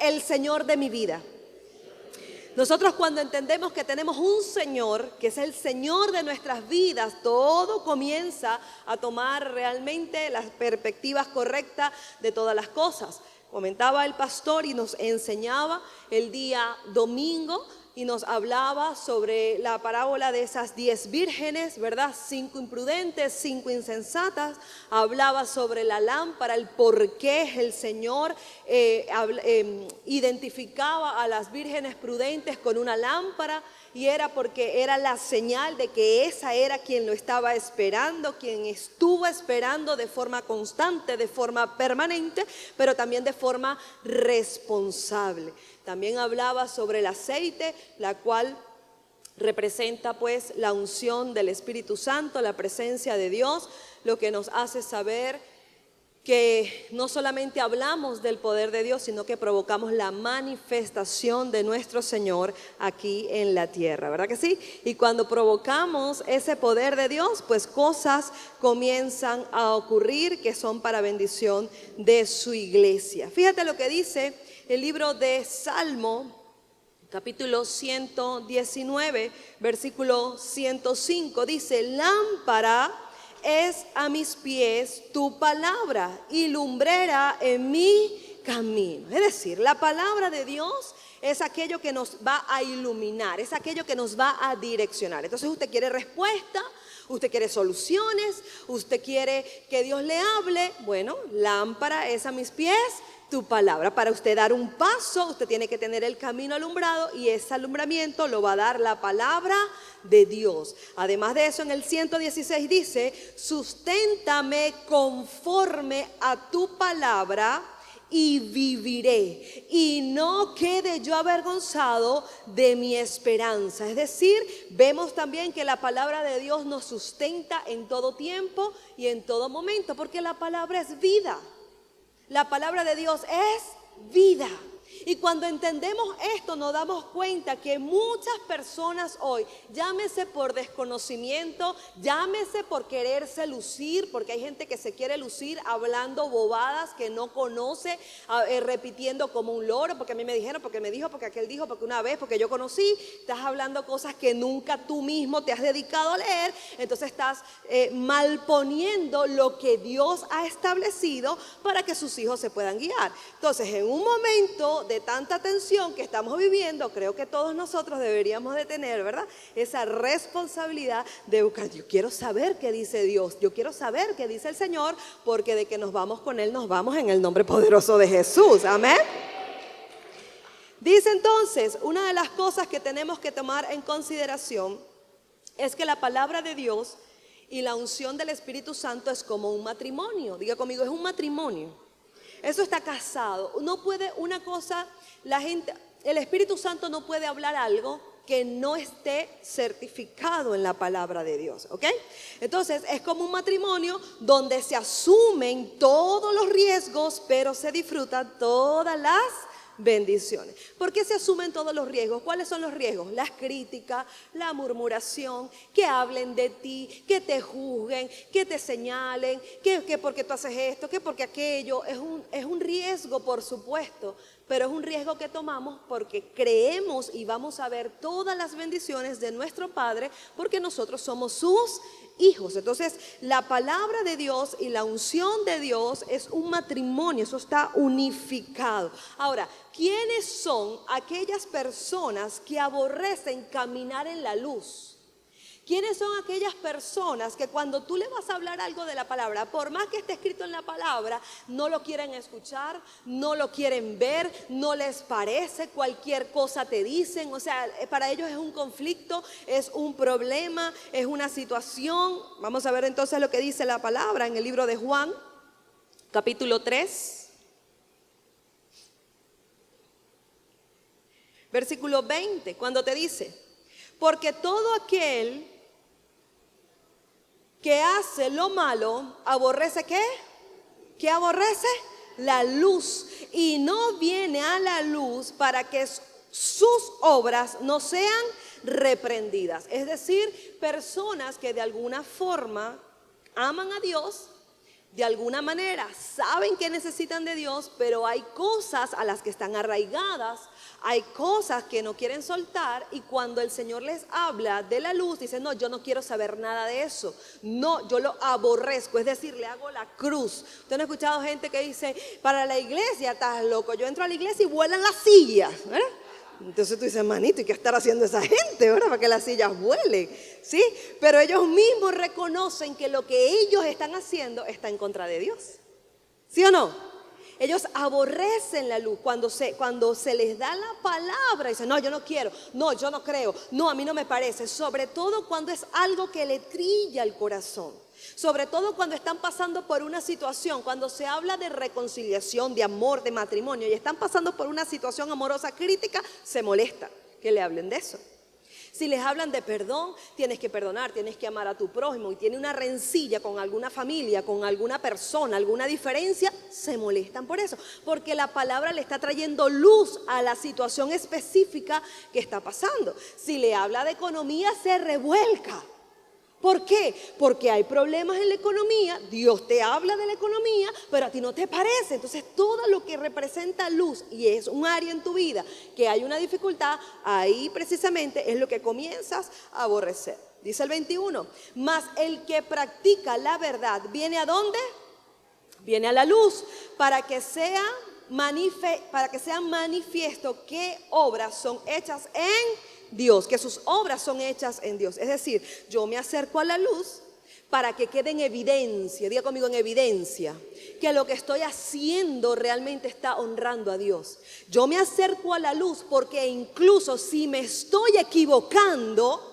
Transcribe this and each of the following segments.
El Señor de mi vida. Nosotros cuando entendemos que tenemos un Señor, que es el Señor de nuestras vidas, todo comienza a tomar realmente las perspectivas correctas de todas las cosas. Comentaba el pastor y nos enseñaba el día domingo y nos hablaba sobre la parábola de esas 10 vírgenes, ¿verdad? 5 imprudentes, 5 insensatas. Hablaba sobre la lámpara, el por qué el Señor identificaba a las vírgenes prudentes con una lámpara, y era porque era la señal de que esa era quien lo estaba esperando, quien estuvo esperando de forma constante, de forma permanente, pero también de forma responsable. También hablaba sobre el aceite, la cual representa pues la unción del Espíritu Santo, la presencia de Dios, lo que nos hace saber que no solamente hablamos del poder de Dios, sino que provocamos la manifestación de nuestro Señor aquí en la tierra, ¿verdad que sí? Y cuando provocamos ese poder de Dios, pues cosas comienzan a ocurrir que son para bendición de su iglesia. Fíjate lo que dice el libro de Salmo, capítulo 119, versículo 105, dice: lámpara es a mis pies tu palabra y lumbrera en mi camino. Es decir, la palabra de Dios es aquello que nos va a iluminar, es aquello que nos va a direccionar. Entonces usted quiere respuesta, usted quiere soluciones, usted quiere que Dios le hable. Bueno, lámpara es a mis pies tu palabra. Para usted dar un paso, usted tiene que tener el camino alumbrado, y ese alumbramiento lo va a dar la palabra de Dios. Además de eso, en el 116 dice: susténtame conforme a tu palabra y viviré, y no quede yo avergonzado de mi esperanza. Es decir, vemos también que la palabra de Dios nos sustenta en todo tiempo y en todo momento, porque la palabra es vida. La palabra de Dios es vida. Y cuando entendemos esto, nos damos cuenta que muchas personas hoy, llámese por desconocimiento, llámese por quererse lucir, porque hay gente que se quiere lucir hablando bobadas que no conoce, repitiendo como un loro, porque a mí me dijeron, porque me dijo, porque aquel dijo, porque una vez, porque yo conocí. Estás hablando cosas que nunca tú mismo te has dedicado a leer. Entonces estás malponiendo lo que Dios ha establecido para que sus hijos se puedan guiar. Entonces, en un momento de tanta tensión que estamos viviendo, creo que todos nosotros deberíamos de tener, ¿verdad?, esa responsabilidad de buscar. Yo quiero saber qué dice Dios, yo quiero saber qué dice el Señor, porque de que nos vamos con Él, nos vamos en el nombre poderoso de Jesús. Amén. Dice entonces, una de las cosas que tenemos que tomar en consideración es que la palabra de Dios y la unción del Espíritu Santo es como un matrimonio. Diga conmigo, es un matrimonio. Eso está casado. No puede una cosa, el Espíritu Santo no puede hablar algo que no esté certificado en la palabra de Dios, ¿ok? Entonces es como un matrimonio donde se asumen todos los riesgos, pero se disfrutan todas las bendiciones. ¿Por qué se asumen todos los riesgos? ¿Cuáles son los riesgos? Las críticas, la murmuración, que hablen de ti, que te juzguen, que te señalen, que porque tú haces esto, que porque aquello. Es un riesgo, por supuesto, pero es un riesgo que tomamos porque creemos y vamos a ver todas las bendiciones de nuestro Padre, porque nosotros somos sus hijos. Entonces, la palabra de Dios y la unción de Dios es un matrimonio, eso está unificado. Ahora, ¿quiénes son aquellas personas que aborrecen caminar en la luz? ¿Quiénes son aquellas personas que cuando tú le vas a hablar algo de la palabra, por más que esté escrito en la palabra, no lo quieren escuchar, no lo quieren ver, no les parece, cualquier cosa te dicen? O sea, para ellos es un conflicto, es un problema, es una situación. Vamos a ver entonces lo que dice la palabra en el libro de Juan, capítulo 3, versículo 20, cuando te dice: porque todo aquel que hace lo malo, aborrece ¿qué? ¿Qué aborrece? La luz, y no viene a la luz para que sus obras no sean reprendidas. Es decir, personas que de alguna forma aman a Dios, de alguna manera saben que necesitan de Dios, pero hay cosas a las que están arraigadas, hay cosas que no quieren soltar, y cuando el Señor les habla de la luz, dicen, no, yo no quiero saber nada de eso, no, yo lo aborrezco, es decir, le hago la cruz. Usted no ha escuchado gente que dice, para la iglesia, estás loco, yo entro a la iglesia y vuelan las sillas, ¿verdad? Entonces tú dices, manito, ¿y qué estará haciendo esa gente, verdad? Para que las sillas vuelen, ¿sí? Pero ellos mismos reconocen que lo que ellos están haciendo está en contra de Dios, ¿sí o no? Ellos aborrecen la luz cuando se les da la palabra, dicen, no, yo no quiero, no, yo no creo, no, a mí no me parece. Sobre todo cuando es algo que le trilla el corazón. Sobre todo cuando están pasando por una situación, cuando se habla de reconciliación, de amor, de matrimonio, y están pasando por una situación amorosa crítica, se molesta que le hablen de eso. Si les hablan de perdón, tienes que perdonar, tienes que amar a tu prójimo, y tiene una rencilla con alguna familia, con alguna persona, alguna diferencia, se molestan por eso, porque la palabra le está trayendo luz a la situación específica que está pasando. Si le habla de economía, se revuelca. ¿Por qué? Porque hay problemas en la economía, Dios te habla de la economía, pero a ti no te parece. Entonces todo lo que representa luz y es un área en tu vida que hay una dificultad, ahí precisamente es lo que comienzas a aborrecer. Dice el 21, mas el que practica la verdad, ¿viene a dónde? Viene a la luz, para que sea manifiesto qué obras son hechas en Dios, que sus obras son hechas en Dios. Es decir, yo me acerco a la luz para que quede en evidencia, diga conmigo, en evidencia, que lo que estoy haciendo realmente está honrando a Dios. Yo me acerco a la luz porque incluso si me estoy equivocando,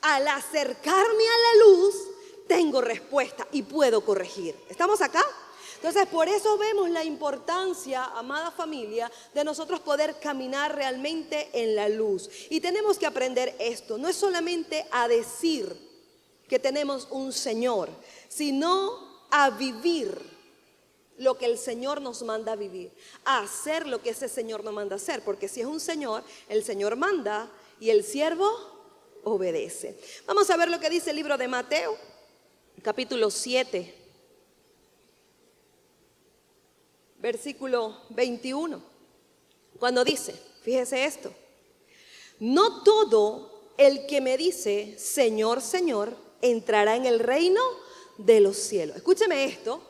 al acercarme a la luz, tengo respuesta y puedo corregir. ¿Estamos acá? Entonces, por eso vemos la importancia, amada familia, de nosotros poder caminar realmente en la luz. Y tenemos que aprender esto. No es solamente a decir que tenemos un Señor, sino a vivir lo que el Señor nos manda a vivir, a hacer lo que ese Señor nos manda a hacer. Porque si es un Señor, el Señor manda y el siervo obedece. Vamos a ver lo que dice el libro de Mateo, capítulo 7. Versículo 21, cuando dice, fíjese esto, no todo el que me dice, Señor, Señor, entrará en el reino de los cielos. Escúcheme esto,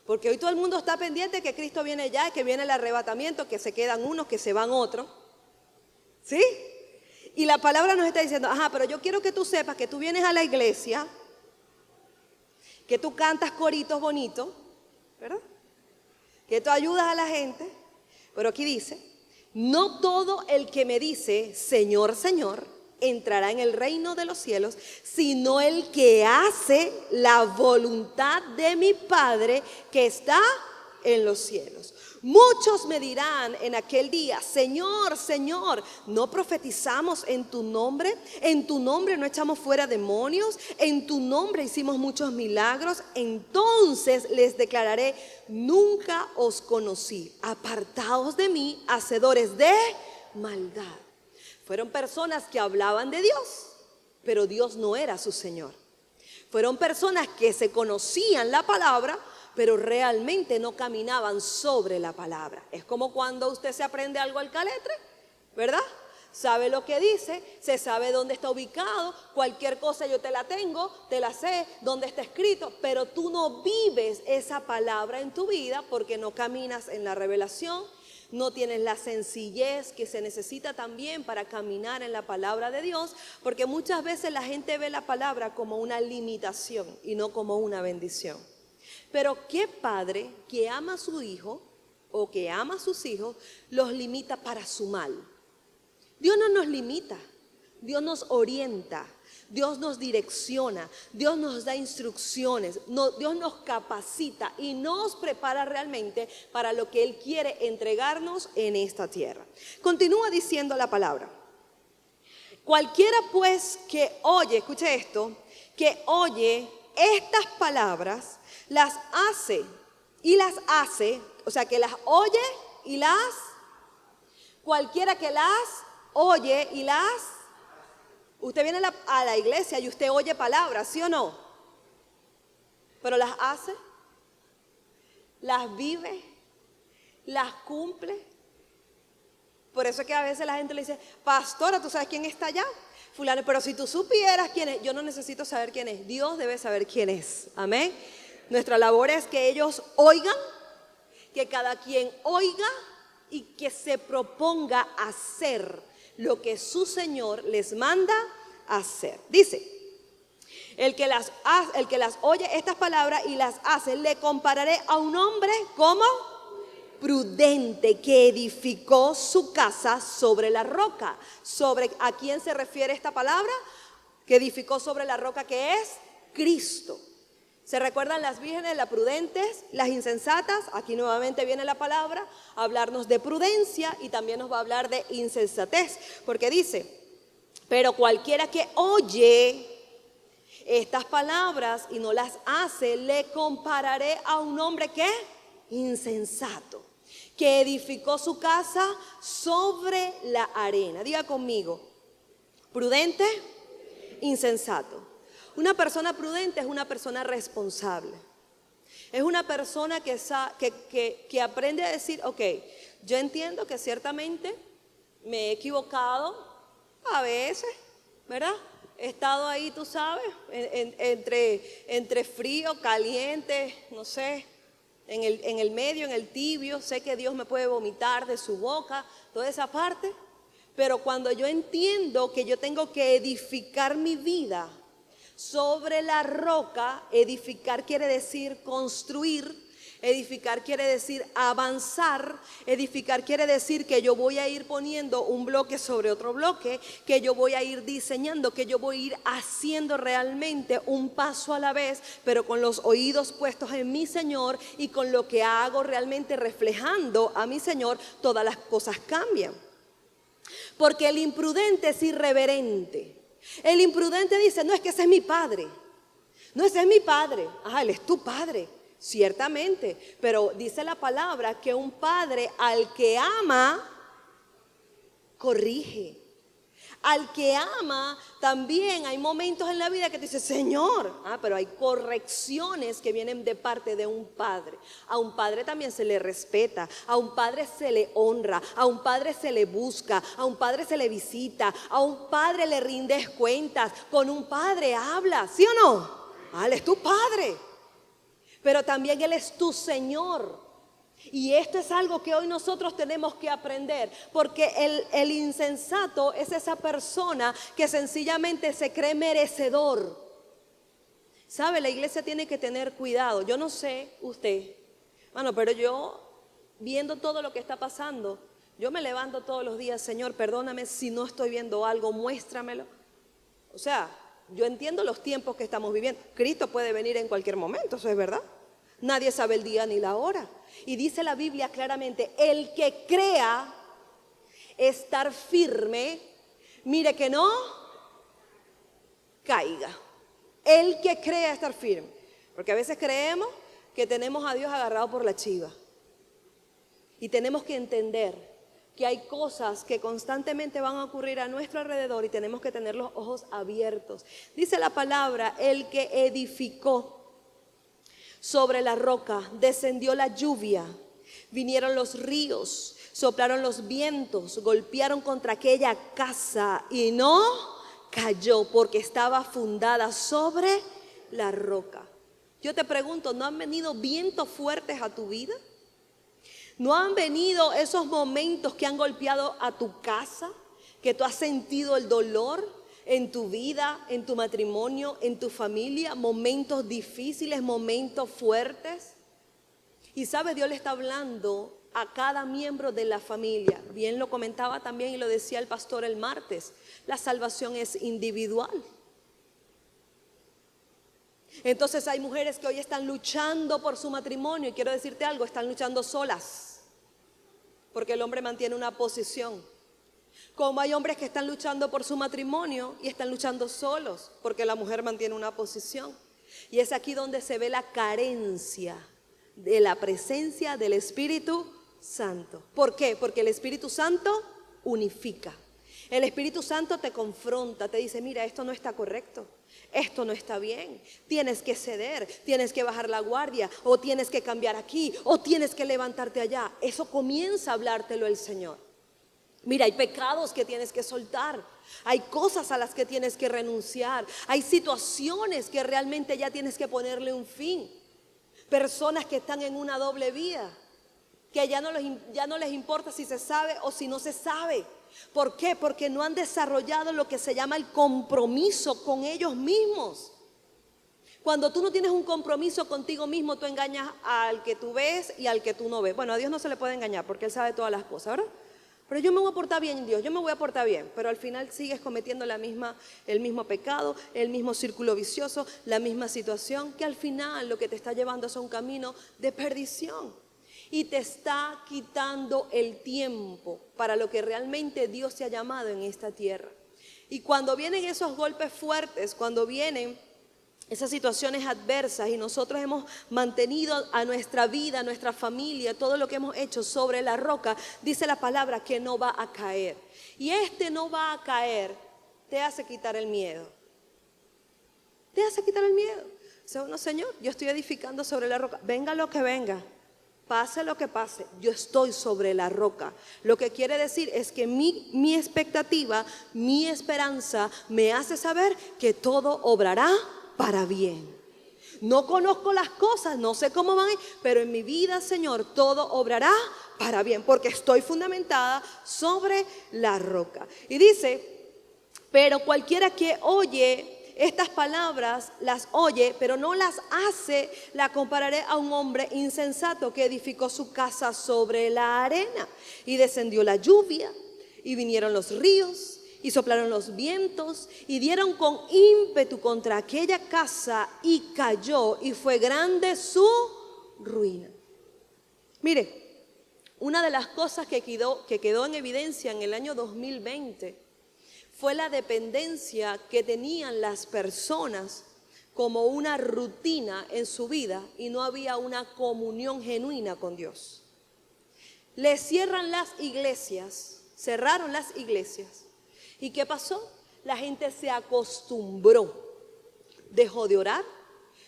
porque hoy todo el mundo está pendiente que Cristo viene ya, que viene el arrebatamiento, que se quedan unos, que se van otros, ¿sí? Y la palabra nos está diciendo, ajá, pero yo quiero que tú sepas que tú vienes a la iglesia, que tú cantas coritos bonitos, ¿verdad? Que tú ayudas a la gente, pero aquí dice, no todo el que me dice, Señor, Señor, entrará en el reino de los cielos, sino el que hace la voluntad de mi Padre que está en los cielos. Muchos me dirán en aquel día, Señor, Señor, ¿no profetizamos en tu nombre? ¿En tu nombre no echamos fuera demonios? ¿En tu nombre hicimos muchos milagros? Entonces les declararé, nunca os conocí, apartaos de mí, hacedores de maldad. Fueron personas que hablaban de Dios, pero Dios no era su Señor. Fueron personas que se conocían la palabra, pero realmente no caminaban sobre la palabra. Es como cuando usted se aprende algo al caletre, ¿verdad? Sabe lo que dice, se sabe dónde está ubicado, cualquier cosa yo te la tengo, te la sé, dónde está escrito, pero tú no vives esa palabra en tu vida porque no caminas en la revelación, no tienes la sencillez que se necesita también para caminar en la palabra de Dios, porque muchas veces la gente ve la palabra como una limitación y no como una bendición. Pero ¿qué padre que ama a su hijo o que ama a sus hijos los limita para su mal? Dios no nos limita, Dios nos orienta, Dios nos direcciona, Dios nos da instrucciones, Dios nos capacita y nos prepara realmente para lo que Él quiere entregarnos en esta tierra. Continúa diciendo la palabra. Cualquiera pues que oye, escuche esto, que oye estas palabras, las hace, o sea que las oye y cualquiera que las oye y usted viene a la iglesia y usted oye palabras, ¿sí o no? Pero las hace. las vive, las cumple. Por eso es que a veces la gente le dice, pastora, ¿tú sabes quién está allá? Fulano, pero si tú supieras quién es, yo no necesito saber quién es, Dios debe saber quién es. Amén. Nuestra labor es que ellos oigan, que cada quien oiga y que se proponga hacer lo que su Señor les manda hacer. Dice, el que las oye estas palabras y las hace, le compararé a un hombre como prudente que edificó su casa sobre la roca. ¿Sobre a quién se refiere esta palabra? Que edificó sobre la roca, que es Cristo. ¿Se recuerdan las vírgenes, las prudentes, las insensatas? Aquí nuevamente viene la palabra a hablarnos de prudencia y también nos va a hablar de insensatez, porque dice, pero cualquiera que oye estas palabras y no las hace, le compararé a un hombre que insensato, que edificó su casa sobre la arena. Diga conmigo, prudente, insensato. Una persona prudente es una persona responsable. Es una persona que aprende a decir, ok, yo entiendo que ciertamente me he equivocado a veces, ¿verdad? He estado ahí, tú sabes, entre frío, caliente, no sé, en el medio, en el tibio. Sé que Dios me puede vomitar de su boca, toda esa parte. Pero cuando yo entiendo que yo tengo que edificar mi vida sobre la roca, edificar quiere decir construir, edificar quiere decir avanzar, edificar quiere decir que yo voy a ir poniendo un bloque sobre otro bloque, que yo voy a ir diseñando, que yo voy a ir haciendo realmente un paso a la vez, pero con los oídos puestos en mi Señor y con lo que hago realmente reflejando a mi Señor, todas las cosas cambian. Porque el imprudente es irreverente. El imprudente dice, no, es que ese es mi padre. No, ese es mi padre. Ajá, él es tu padre, ciertamente. Pero dice la palabra que un padre al que ama, corrige. Al que ama, también hay momentos en la vida que te dice, Señor, pero hay correcciones que vienen de parte de un padre. A un padre también se le respeta, a un padre se le honra, a un padre se le busca, a un padre se le visita, a un padre le rindes cuentas, con un padre hablas, ¿sí o no? Él es tu padre, pero también Él es tu Señor. Y esto es algo que hoy nosotros tenemos que aprender, porque el insensato es esa persona que sencillamente se cree merecedor. ¿Sabe? La iglesia tiene que tener cuidado. Yo no sé usted, pero yo, viendo todo lo que está pasando, yo me levanto todos los días, Señor, perdóname si no estoy viendo algo, muéstramelo. O sea, yo entiendo los tiempos que estamos viviendo. Cristo puede venir en cualquier momento, eso es verdad. Nadie sabe el día ni la hora. Y dice la Biblia claramente, el que crea estar firme, mire que no caiga. El que crea estar firme. Porque a veces creemos que tenemos a Dios agarrado por la chiva. Y tenemos que entender que hay cosas que constantemente van a ocurrir a nuestro alrededor y tenemos que tener los ojos abiertos. Dice la palabra, el que edificó sobre la roca, descendió la lluvia, vinieron los ríos, soplaron los vientos, golpearon contra aquella casa y no cayó porque estaba fundada sobre la roca. Yo te pregunto, ¿no han venido vientos fuertes a tu vida? ¿No han venido esos momentos que han golpeado a tu casa, que tú has sentido el dolor en tu vida, en tu matrimonio, en tu familia, momentos difíciles, momentos fuertes? Y sabes, Dios le está hablando a cada miembro de la familia. Bien lo comentaba también y lo decía el pastor el martes, la salvación es individual. Entonces hay mujeres que hoy están luchando por su matrimonio y quiero decirte algo, están luchando solas, porque el hombre mantiene una posición. Como hay hombres que están luchando por su matrimonio y están luchando solos, porque la mujer mantiene una posición. Y es aquí donde se ve la carencia de la presencia del Espíritu Santo. ¿Por qué? Porque el Espíritu Santo unifica. El Espíritu Santo te confronta, te dice, mira, esto no está correcto. esto no está bien, tienes que ceder, tienes que bajar la guardia, o tienes que cambiar aquí, o tienes que levantarte allá. Eso comienza a hablártelo el Señor. Mira, hay pecados que tienes que soltar, hay cosas a las que tienes que renunciar, hay situaciones que realmente ya tienes que ponerle un fin. Personas que están en una doble vida, que ya no les importa si se sabe o si no se sabe. ¿Por qué? Porque no han desarrollado lo que se llama el compromiso con ellos mismos. Cuando tú no tienes un compromiso contigo mismo, tú engañas al que tú ves y al que tú no ves. Bueno, a Dios no se le puede engañar porque Él sabe todas las cosas, ¿verdad? Pero yo me voy a portar bien, Dios, yo me voy a portar bien. Pero al final sigues cometiendo el mismo pecado, el mismo círculo vicioso, la misma situación, que al final lo que te está llevando es a un camino de perdición. Y te está quitando el tiempo para lo que realmente Dios te ha llamado en esta tierra. Y cuando vienen esos golpes fuertes, cuando vienen esas situaciones adversas y nosotros hemos mantenido a nuestra vida, a nuestra familia, todo lo que hemos hecho sobre la roca, dice la palabra que no va a caer. Y no va a caer te hace quitar el miedo. Te hace quitar el miedo. Dice uno, Señor, yo estoy edificando sobre la roca. Venga lo que venga, pase lo que pase, yo estoy sobre la roca. Lo que quiere decir es que mi expectativa, mi esperanza me hace saber que todo obrará para bien. No conozco las cosas, no sé cómo van, pero en mi vida, Señor, todo obrará para bien, porque estoy fundamentada sobre la roca. Y dice, pero cualquiera que oye estas palabras, las oye, pero no las hace, la compararé a un hombre insensato que edificó su casa sobre la arena. Y descendió la lluvia, y vinieron los ríos, y soplaron los vientos, y dieron con ímpetu contra aquella casa, y cayó, y fue grande su ruina. Mire, una de las cosas que quedó en evidencia en el año 2020 fue la dependencia que tenían las personas como una rutina en su vida y no había una comunión genuina con Dios. Le cierran las iglesias, cerraron las iglesias. ¿Y qué pasó? La gente se acostumbró, dejó de orar,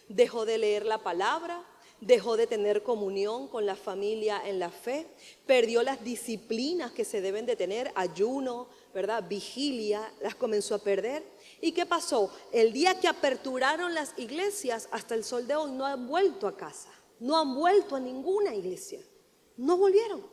dejó de leer la palabra, dejó de tener comunión con la familia en la fe, perdió las disciplinas que se deben de tener, ayuno, ¿verdad? Vigilia, las comenzó a perder. ¿Y qué pasó? El día que aperturaron las iglesias, hasta el sol de hoy, no han vuelto a casa, no han vuelto a ninguna iglesia, no volvieron.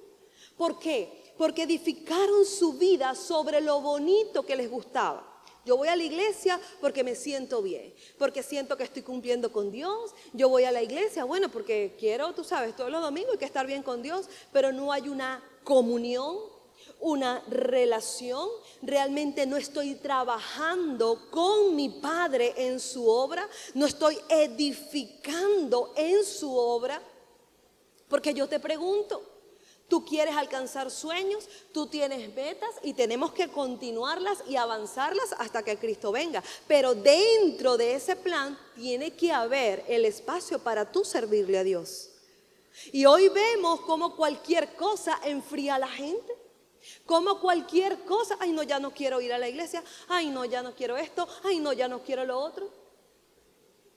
¿Por qué? Porque edificaron su vida sobre lo bonito que les gustaba. Yo voy a la iglesia porque me siento bien, porque siento que estoy cumpliendo con Dios. Yo voy a la iglesia, bueno, porque quiero, tú sabes, todos los domingos hay que estar bien con Dios, pero no hay una comunión, una relación. Realmente no estoy trabajando con mi Padre en su obra, no estoy edificando en su obra. Porque yo te pregunto, tú quieres alcanzar sueños, tú tienes metas y tenemos que continuarlas y avanzarlas hasta que Cristo venga. Pero dentro de ese plan tiene que haber el espacio para tú servirle a Dios. Y hoy vemos cómo cualquier cosa enfría a la gente. Como cualquier cosa, ay no, ya no quiero ir a la iglesia, ay no, ya no quiero esto, ay no, ya no quiero lo otro.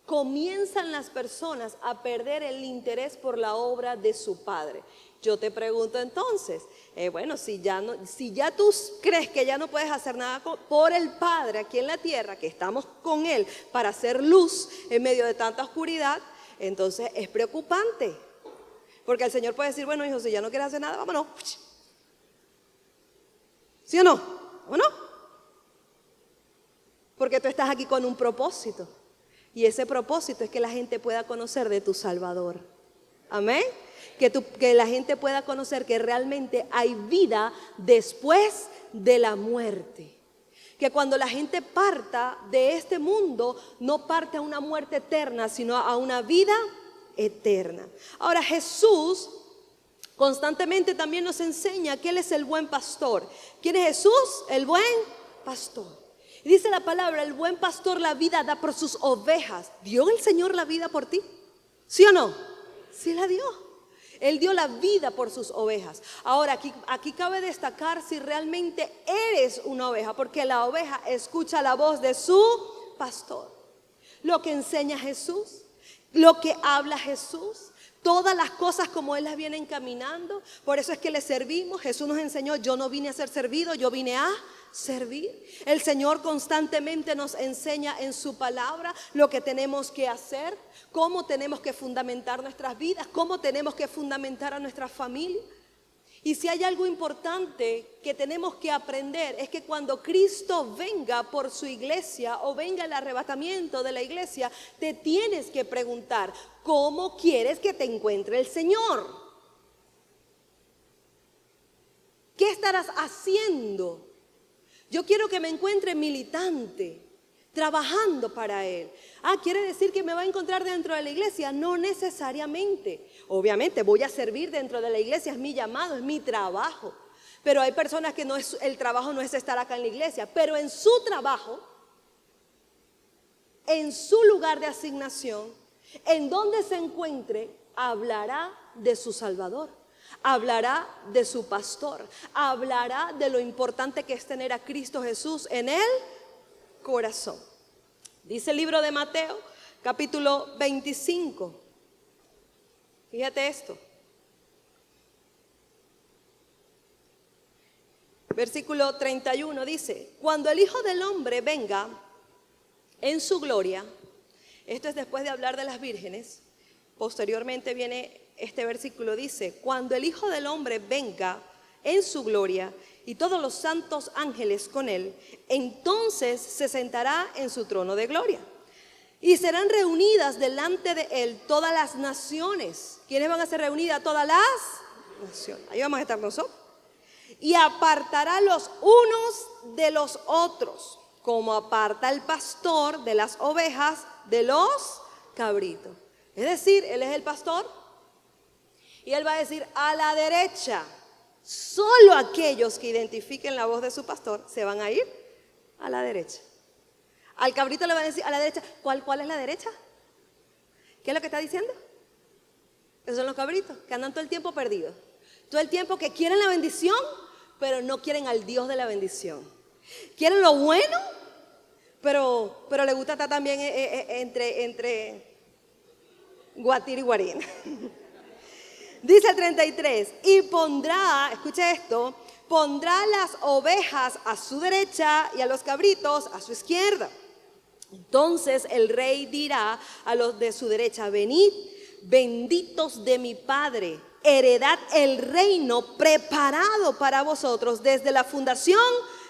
Comienzan las personas a perder el interés por la obra de su Padre. Yo te pregunto entonces, bueno, si ya tú crees que ya no puedes hacer nada por el Padre aquí en la tierra, que estamos con Él para hacer luz en medio de tanta oscuridad, entonces es preocupante. Porque el Señor puede decir, bueno, hijo, si ya no quieres hacer nada, vámonos. ¿Sí o no? ¿Vámonos? Porque tú estás aquí con un propósito. Y ese propósito es que la gente pueda conocer de tu Salvador. Amén. Que la gente pueda conocer que realmente hay vida después de la muerte. Que cuando la gente parta de este mundo, no parte a una muerte eterna, sino a una vida eterna. Ahora Jesús constantemente también nos enseña que Él es el buen pastor. ¿Quién es Jesús? El buen pastor. Y dice la palabra, el buen pastor la vida da por sus ovejas. ¿Dio el Señor la vida por ti? ¿Sí o no? Sí la dio. Él dio la vida por sus ovejas. Ahora, aquí cabe destacar si realmente eres una oveja, porque la oveja escucha la voz de su pastor. lo que enseña Jesús, lo que habla Jesús, todas las cosas como Él las viene encaminando. Por eso es que le servimos. Jesús nos enseñó, yo no vine a ser servido, yo vine a servir. El Señor constantemente nos enseña en su palabra lo que tenemos que hacer, cómo tenemos que fundamentar nuestras vidas, cómo tenemos que fundamentar a nuestra familia. Y si hay algo importante que tenemos que aprender es que cuando Cristo venga por su iglesia o venga el arrebatamiento de la iglesia, te tienes que preguntar, ¿cómo quieres que te encuentre el Señor? ¿Qué estarás haciendo? Yo quiero que me encuentre militante, trabajando para Él. ¿Quiere decir que me va a encontrar dentro de la iglesia? No necesariamente. Obviamente voy a servir dentro de la iglesia, es mi llamado, es mi trabajo. Pero hay personas que el trabajo no es estar acá en la iglesia, pero en su trabajo, en su lugar de asignación, en donde se encuentre, hablará de su Salvador. Hablará de su pastor, hablará de lo importante que es tener a Cristo Jesús en el corazón. Dice el libro de Mateo, capítulo 25. Fíjate esto. Versículo 31 dice, cuando el Hijo del Hombre venga en su gloria, esto es después de hablar de las vírgenes, posteriormente viene este versículo, dice, cuando el Hijo del Hombre venga en su gloria y todos los santos ángeles con él, entonces se sentará en su trono de gloria. Y serán reunidas delante de él todas las naciones. ¿Quiénes van a ser reunidas? Todas las naciones. Ahí vamos a estar nosotros. Y apartará los unos de los otros, como aparta el pastor de las ovejas de los cabritos. Es decir, él es el pastor y él va a decir a la derecha. Solo aquellos que identifiquen la voz de su pastor se van a ir a la derecha. Al cabrito le van a decir a la derecha. ¿Cuál es la derecha? ¿Qué es lo que está diciendo? Esos son los cabritos que andan todo el tiempo perdidos. Todo el tiempo que quieren la bendición, pero no quieren al Dios de la bendición. Quieren lo bueno, pero le gusta estar también entre Guatire y Guarín. Dice el 33, y pondrá, escuche esto, pondrá las ovejas a su derecha y a los cabritos a su izquierda. Entonces el rey dirá a los de su derecha, venid, benditos de mi Padre, heredad el reino preparado para vosotros desde la fundación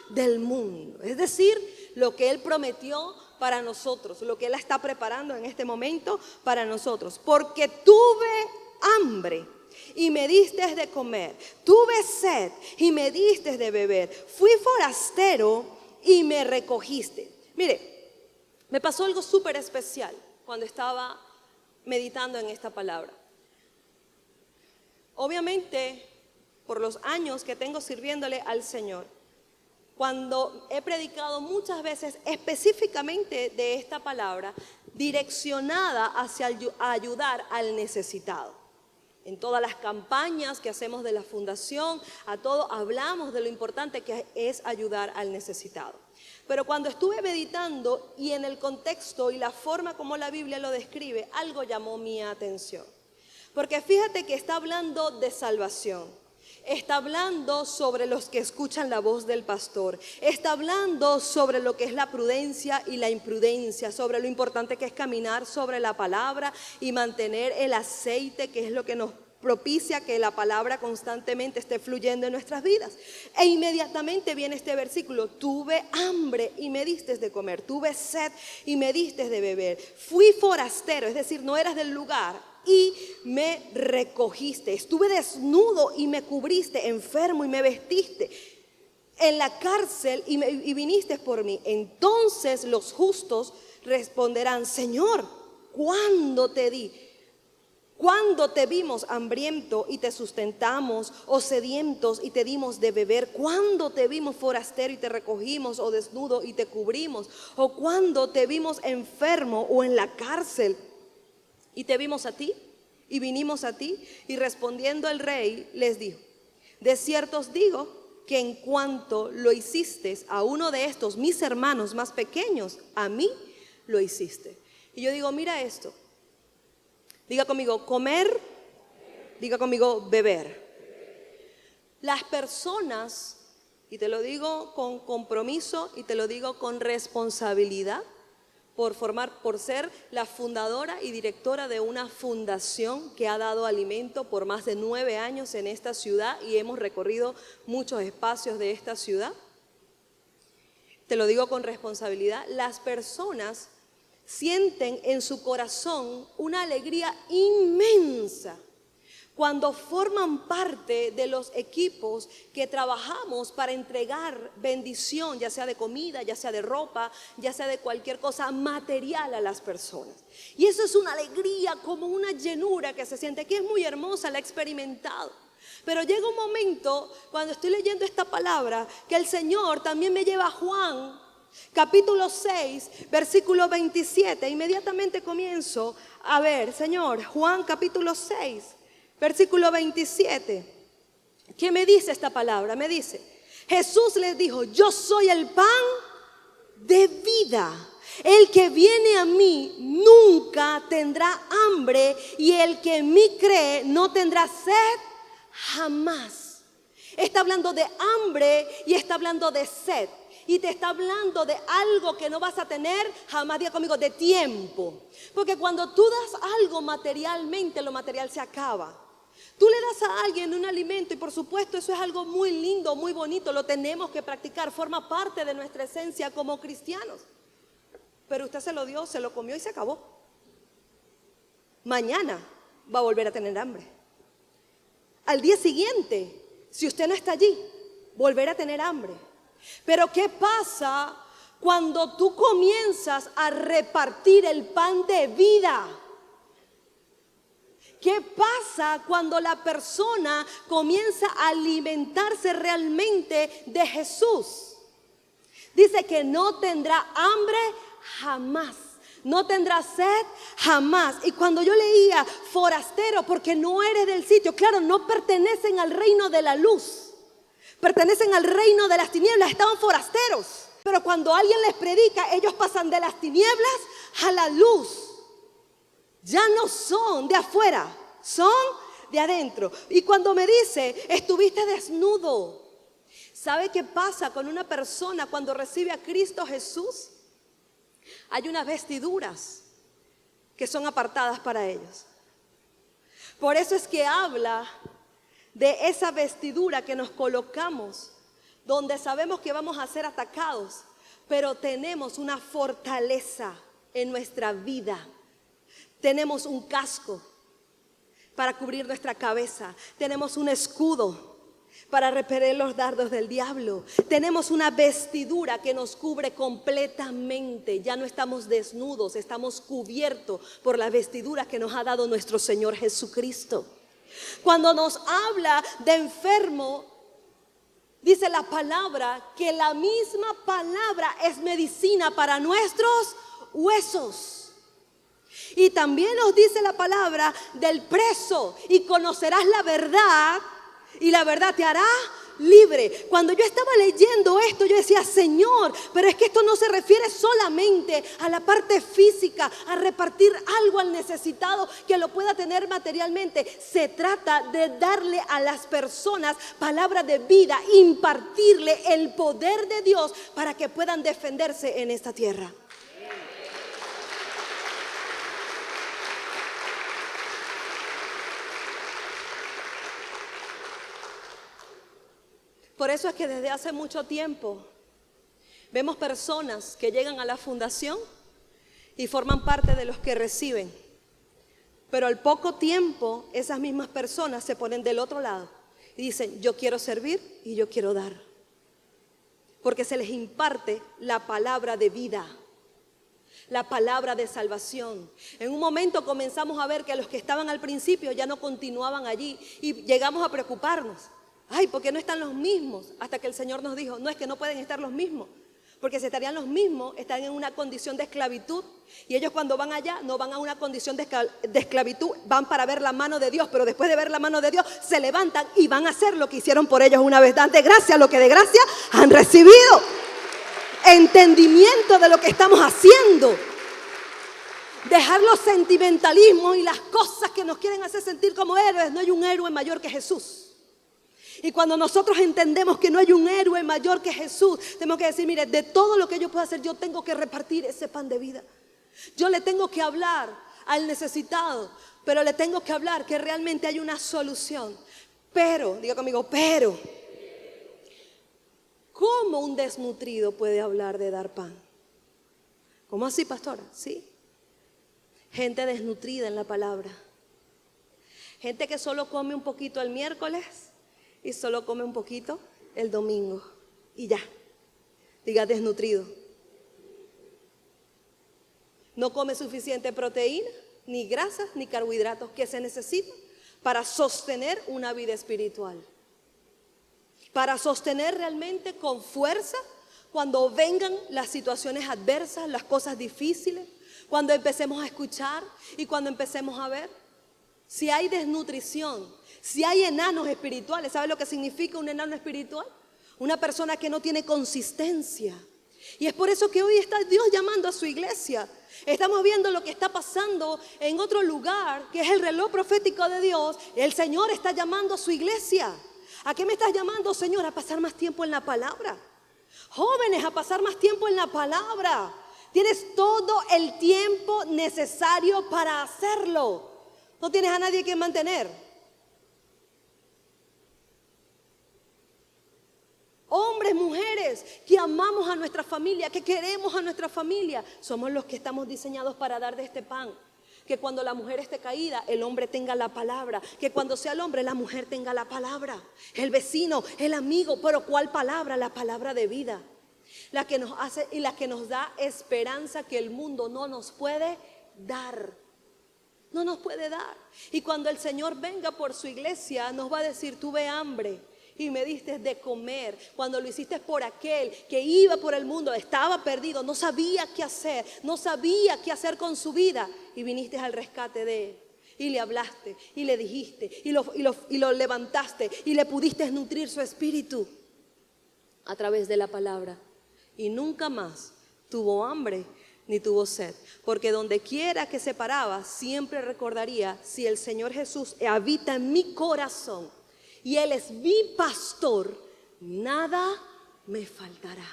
del mundo. Es decir, lo que Él prometió para nosotros, lo que Él está preparando en este momento para nosotros. Porque tuve hambre y me diste de comer, tuve sed y me diste de beber, fui forastero y me recogiste. Mire, me pasó algo súper especial cuando estaba meditando en esta palabra. Obviamente, por los años que tengo sirviéndole al Señor, cuando he predicado muchas veces específicamente de esta palabra, direccionada hacia ayudar al necesitado. En todas las campañas que hacemos de la fundación, a todo hablamos de lo importante que es ayudar al necesitado. Pero cuando estuve meditando y en el contexto y la forma como la Biblia lo describe, algo llamó mi atención. Porque fíjate que está hablando de salvación. Está hablando sobre los que escuchan la voz del pastor. Está hablando sobre lo que es la prudencia y la imprudencia, sobre lo importante que es caminar sobre la palabra y mantener el aceite, que es lo que nos propicia que la palabra constantemente esté fluyendo en nuestras vidas. E inmediatamente viene este versículo, tuve hambre y me diste de comer, tuve sed y me diste de beber, fui forastero, es decir, no eras del lugar, y me recogiste, estuve desnudo y me cubriste, enfermo y me vestiste, en la cárcel y viniste por mí. Entonces los justos responderán, Señor, ¿cuándo te di? ¿Cuándo te vimos hambriento y te sustentamos, o sedientos y te dimos de beber? ¿Cuándo te vimos forastero y te recogimos, o desnudo y te cubrimos? ¿O cuándo te vimos enfermo o en la cárcel y te vimos a ti y vinimos a ti? Y respondiendo el rey les dijo, de cierto os digo que en cuanto lo hiciste a uno de estos mis hermanos más pequeños, a mí lo hiciste. Y yo digo, mira esto. Diga conmigo, comer. Diga conmigo, beber. Las personas, y te lo digo con compromiso y te lo digo con responsabilidad, por ser la fundadora y directora de una fundación que ha dado alimento por más de 9 años en esta ciudad y hemos recorrido muchos espacios de esta ciudad. Te lo digo con responsabilidad, las personas sienten en su corazón una alegría inmensa cuando forman parte de los equipos que trabajamos para entregar bendición, ya sea de comida, ya sea de ropa, ya sea de cualquier cosa material a las personas. Y eso es una alegría, como una llenura que se siente, que es muy hermosa, la he experimentado. Pero llega un momento, cuando estoy leyendo esta palabra, que el Señor también me lleva a Juan, capítulo 6, versículo 27. Inmediatamente comienzo a ver, Señor, Juan capítulo 6. Versículo 27, ¿qué me dice esta palabra? Me dice, Jesús les dijo, yo soy el pan de vida. El que viene a mí nunca tendrá hambre y el que en mí cree no tendrá sed jamás. Está hablando de hambre y está hablando de sed. Y te está hablando de algo que no vas a tener jamás, diga conmigo, de tiempo. Porque cuando tú das algo materialmente, lo material se acaba. Tú le das a alguien un alimento y por supuesto eso es algo muy lindo, muy bonito, lo tenemos que practicar, forma parte de nuestra esencia como cristianos. Pero usted se lo dio, se lo comió y se acabó. Mañana va a volver a tener hambre. Al día siguiente, si usted no está allí, volverá a tener hambre. Pero ¿qué pasa cuando tú comienzas a repartir el pan de vida? ¿Qué pasa cuando la persona comienza a alimentarse realmente de Jesús? Dice que no tendrá hambre jamás, no tendrá sed jamás. Y cuando yo leía forastero, porque no eres del sitio, claro, no pertenecen al reino de la luz, pertenecen al reino de las tinieblas, estaban forasteros. Pero cuando alguien les predica, ellos pasan de las tinieblas a la luz. Ya no son de afuera, son de adentro. Y cuando me dice, estuviste desnudo, ¿sabe qué pasa con una persona cuando recibe a Cristo Jesús? Hay unas vestiduras que son apartadas para ellos. Por eso es que habla de esa vestidura que nos colocamos, donde sabemos que vamos a ser atacados, pero tenemos una fortaleza en nuestra vida. Tenemos un casco para cubrir nuestra cabeza. Tenemos un escudo para repeler los dardos del diablo. Tenemos una vestidura que nos cubre completamente. Ya no estamos desnudos, estamos cubiertos por la vestidura que nos ha dado nuestro Señor Jesucristo. Cuando nos habla de enfermo, dice la palabra que la misma palabra es medicina para nuestros huesos. Y también nos dice la palabra del preso, y conocerás la verdad, y la verdad te hará libre. Cuando yo estaba leyendo esto, yo decía, Señor, pero es que esto no se refiere solamente a la parte física, a repartir algo al necesitado que lo pueda tener materialmente. Se trata de darle a las personas palabra de vida, impartirle el poder de Dios para que puedan defenderse en esta tierra. Por eso es que desde hace mucho tiempo vemos personas que llegan a la fundación y forman parte de los que reciben. Pero al poco tiempo esas mismas personas se ponen del otro lado y dicen, yo quiero servir y yo quiero dar. Porque se les imparte la palabra de vida, la palabra de salvación. En un momento comenzamos a ver que los que estaban al principio ya no continuaban allí y llegamos a preocuparnos. Ay, ¿por qué no están los mismos? Hasta que el Señor nos dijo, no, es que no pueden estar los mismos. Porque si estarían los mismos, están en una condición de esclavitud. Y ellos cuando van allá, no van a una condición de esclavitud, van para ver la mano de Dios. Pero después de ver la mano de Dios, se levantan y van a hacer lo que hicieron por ellos una vez. Dan de gracia lo que de gracia han recibido. Entendimiento de lo que estamos haciendo. Dejar los sentimentalismos y las cosas que nos quieren hacer sentir como héroes. No hay un héroe mayor que Jesús. Y cuando nosotros entendemos que no hay un héroe mayor que Jesús, tenemos que decir, mire, de todo lo que yo puedo hacer, yo tengo que repartir ese pan de vida. Yo le tengo que hablar al necesitado, pero le tengo que hablar que realmente hay una solución. Pero, diga conmigo, pero, ¿cómo un desnutrido puede hablar de dar pan? ¿Cómo así, pastora? Sí. Gente desnutrida en la palabra. Gente que solo come un poquito el miércoles y solo come un poquito el domingo. Y ya. Diga desnutrido. No come suficiente proteína, ni grasas, ni carbohidratos que se necesitan para sostener una vida espiritual. Para sostener realmente con fuerza cuando vengan las situaciones adversas, las cosas difíciles, cuando empecemos a escuchar y cuando empecemos a ver. Si hay desnutrición, si hay enanos espirituales, ¿sabe lo que significa un enano espiritual? Una persona que no tiene consistencia. Y es por eso que hoy está Dios llamando a su iglesia. Estamos viendo lo que está pasando en otro lugar, que es el reloj profético de Dios. El Señor está llamando a su iglesia. ¿A qué me estás llamando, Señor? A pasar más tiempo en la palabra. Jóvenes, a pasar más tiempo en la palabra. Tienes todo el tiempo necesario para hacerlo. No tienes a nadie que mantener. Hombres, mujeres, que amamos a nuestra familia, que queremos a nuestra familia, somos los que estamos diseñados para dar de este pan. Que cuando la mujer esté caída, el hombre tenga la palabra. Que cuando sea el hombre, la mujer tenga la palabra. El vecino, el amigo, pero ¿cuál palabra? La palabra de vida. La que nos hace y la que nos da esperanza que el mundo no nos puede dar. No nos puede dar. Y cuando el Señor venga por su iglesia, nos va a decir, tuve hambre y me diste de comer. Cuando lo hiciste por aquel que iba por el mundo, estaba perdido, no sabía qué hacer, no sabía qué hacer con su vida. Y viniste al rescate de él. Y le hablaste, y le dijiste, y lo levantaste, y le pudiste nutrir su espíritu a través de la palabra. Y nunca más tuvo hambre ni tuvo sed, porque donde quiera que se paraba, siempre recordaría, si el Señor Jesús habita en mi corazón y Él es mi pastor, nada me faltará.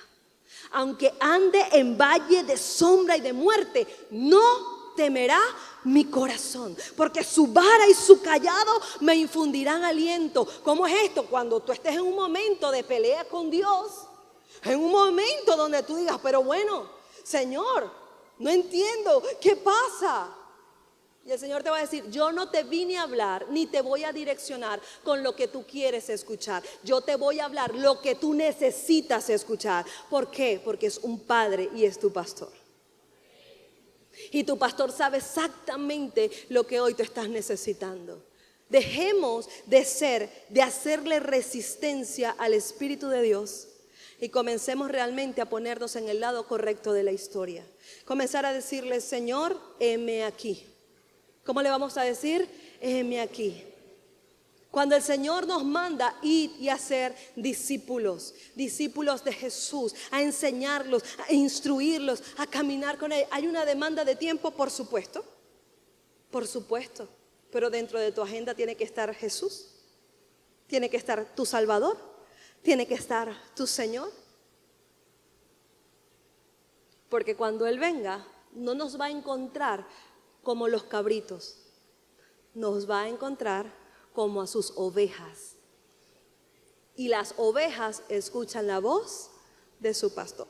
Aunque ande en valle de sombra y de muerte, no temerá mi corazón, porque su vara y su cayado me infundirán aliento. ¿Cómo es esto? Cuando tú estés en un momento de pelea con Dios, en un momento donde tú digas, pero bueno, Señor, no entiendo, ¿qué pasa? Y el Señor te va a decir, yo no te vine a hablar, ni te voy a direccionar con lo que tú quieres escuchar. Yo te voy a hablar lo que tú necesitas escuchar. ¿Por qué? Porque es un padre y es tu pastor. Y tu pastor sabe exactamente lo que hoy tú estás necesitando. Dejemos de hacerle resistencia al Espíritu de Dios. Y comencemos realmente a ponernos en el lado correcto de la historia. Comenzar a decirle, Señor, heme aquí. ¿Cómo le vamos a decir? Heme aquí. Cuando el Señor nos manda ir y hacer discípulos de Jesús, a enseñarlos, a instruirlos, a caminar con Él. ¿Hay una demanda de tiempo? Por supuesto. Pero dentro de tu agenda tiene que estar Jesús. Tiene que estar tu Salvador. Tiene que estar tu Señor. Porque cuando Él venga, no nos va a encontrar como los cabritos. Nos va a encontrar como a sus ovejas. Y las ovejas escuchan la voz de su pastor.